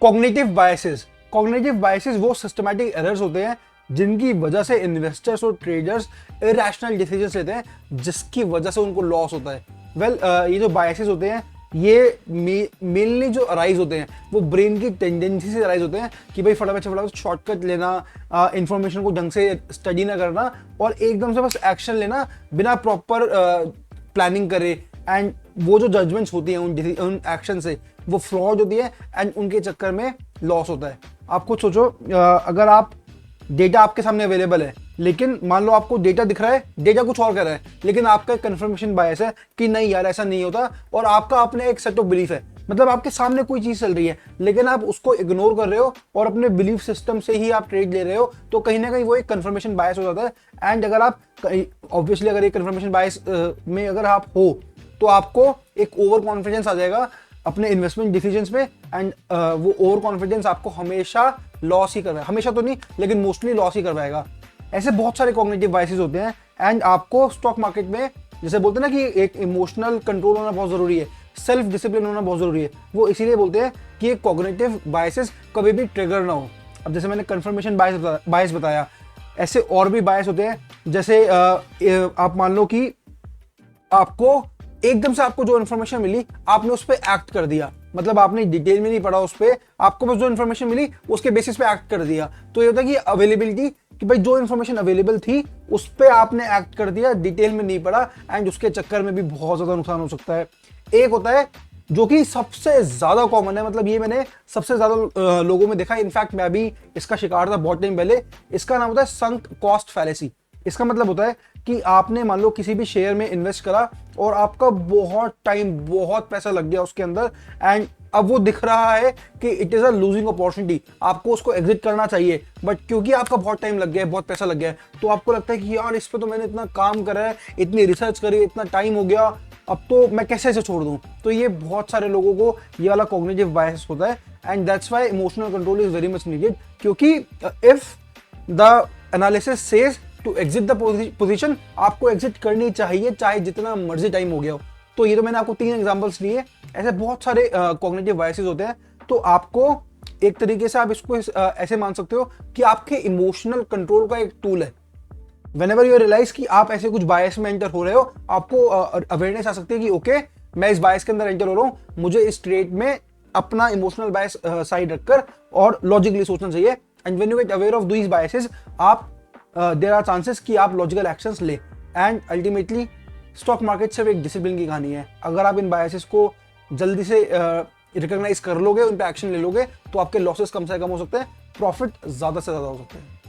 Cognitive biases वो systematic errors होते हैं जिनकी वजह से इन्वेस्टर्स और ट्रेडर्स इरैशनल डिसीजंस लेते हैं, जिसकी वजह से उनको लॉस होता है। ये जो बायसेस होते हैं ये मेनली जो अराइज होते हैं वो ब्रेन की टेंडेंसी से अराइज होते हैं कि भाई फटाफट से फटाफट शॉर्टकट लेना, इंफॉर्मेशन को ढंग से स्टडी ना करना और एकदम से बस एक्शन लेना बिना प्रॉपर प्लानिंग करे। एंड वो जो जजमेंट्स होती हैं उन एक्शन से वो फ्लॉड होती है एंड उनके चक्कर में लॉस होता है। आप खुद सोचो, अगर आप डेटा आपके सामने अवेलेबल है लेकिन मान लो आपको डेटा दिख रहा है, डेटा कुछ और कर रहा है, लेकिन आपका एक कंफर्मेशन बायस है कि नहीं यार ऐसा नहीं होता, और आपका अपने एक सेट ऑफ बिलीफ है, मतलब आपके सामने कोई चीज चल रही है लेकिन आप उसको इग्नोर कर रहे हो और अपने बिलीफ सिस्टम से ही आप ट्रेड ले रहे हो, तो कहीं ना कहीं वो एक कंफर्मेशन बायस हो जाता है। एंड अगर आप ऑब्वियसली अगर एक कंफर्मेशन बायस में अगर आप हो तो आपको एक ओवर कॉन्फिडेंस आ जाएगा अपने इन्वेस्टमेंट डिसीजंस पे। एंड वो ओवर कॉन्फिडेंस आपको हमेशा लॉस ही करवाएगा, हमेशा तो नहीं लेकिन मोस्टली लॉस ही करवाएगा। ऐसे बहुत सारे कॉग्निटिव बायसेस होते हैं एंड आपको स्टॉक मार्केट में जैसे बोलते हैं ना कि एक इमोशनल कंट्रोल होना बहुत जरूरी है, सेल्फ डिसिप्लिन होना बहुत जरूरी है, वो इसीलिए बोलते हैं कि एक कॉग्निटिव बायसेस कभी भी ट्रिगर ना हो। अब जैसे मैंने कंफर्मेशन बायस बताया, ऐसे और भी बायस होते हैं। जैसे आप मान लो कि आपको एकदम से आपको जो इन्फॉर्मेशन मिली आपने उस पर एक्ट कर दिया, मतलब आपने डिटेल में नहीं पढ़ा उस पर, आपको बस जो इन्फॉर्मेशन मिली उसके बेसिस पे एक्ट कर दिया। तो ये होता है कि अवेलेबिलिटी, कि भाई जो इन्फॉर्मेशन अवेलेबल थी उस पर आपने एक्ट कर दिया, डिटेल में नहीं पढ़ा एंड उसके चक्कर में भी बहुत ज्यादा नुकसान हो सकता है। एक होता है जो कि सबसे ज्यादा कॉमन है, मतलब ये मैंने सबसे ज्यादा लोगों में देखा, इनफैक्ट मैं भी इसका शिकार था बहुत टाइम पहले। इसका नाम होता है संक कॉस्ट फैलेसी। इसका मतलब होता है कि आपने मान लो किसी भी शेयर में इन्वेस्ट करा और आपका बहुत टाइम बहुत पैसा लग गया उसके अंदर एंड अब वो दिख रहा है कि it is a losing opportunity, आपको उसको एग्जिट करना चाहिए, बट क्योंकि आपका बहुत टाइम लग गया है, बहुत पैसा लग गया है, तो आपको लगता है कि यार इस पे तो मैंने इतना काम करा है, इतनी रिसर्च करी, इतना टाइम हो गया, अब तो मैं कैसे इसे छोड़ दूं। तो ये बहुत सारे लोगों को ये वाला कॉग्निटिव बायस होता है and that's why emotional control is very much needed, क्योंकि if the analysis says to exit the position, आपको एग्जिट करनी चाहिए चाहे जितना मर्जी टाइम हो गया हो। तो ये तो मैंने आपको 3 एग्जांपल्स दिए, ऐसे बहुत सारे कॉग्निटिव बायसेस होते हैं। तो आपको एक तरीके से आप इसको ऐसे मान सकते हो कि आपके इमोशनल कंट्रोल का एक टूल है। व्हेनेवर यू रियलाइज कि आप ऐसे कुछ बायस में एंटर हो रहे हो, आपको अवेयरनेस आ सकती है कि ओके मैं इस बायस के अंदर एंटर हो रहा हूँ, मुझे इस ट्रेड में अपना इमोशनल बायस साइड रखकर और लॉजिकली सोचना चाहिए। And when you get aware of these biases, आप देयर आर चांसेस कि आप लॉजिकल एक्शंस ले। एंड अल्टीमेटली स्टॉक मार्केट सिर्फ एक डिसिप्लिन की कहानी है। अगर आप इन बायसेस को जल्दी से रिकॉग्नाइज कर लोगे, उन पे एक्शन ले लोगे, तो आपके लॉसेस कम से कम हो सकते हैं, प्रॉफिट ज्यादा से ज्यादा हो सकते हैं।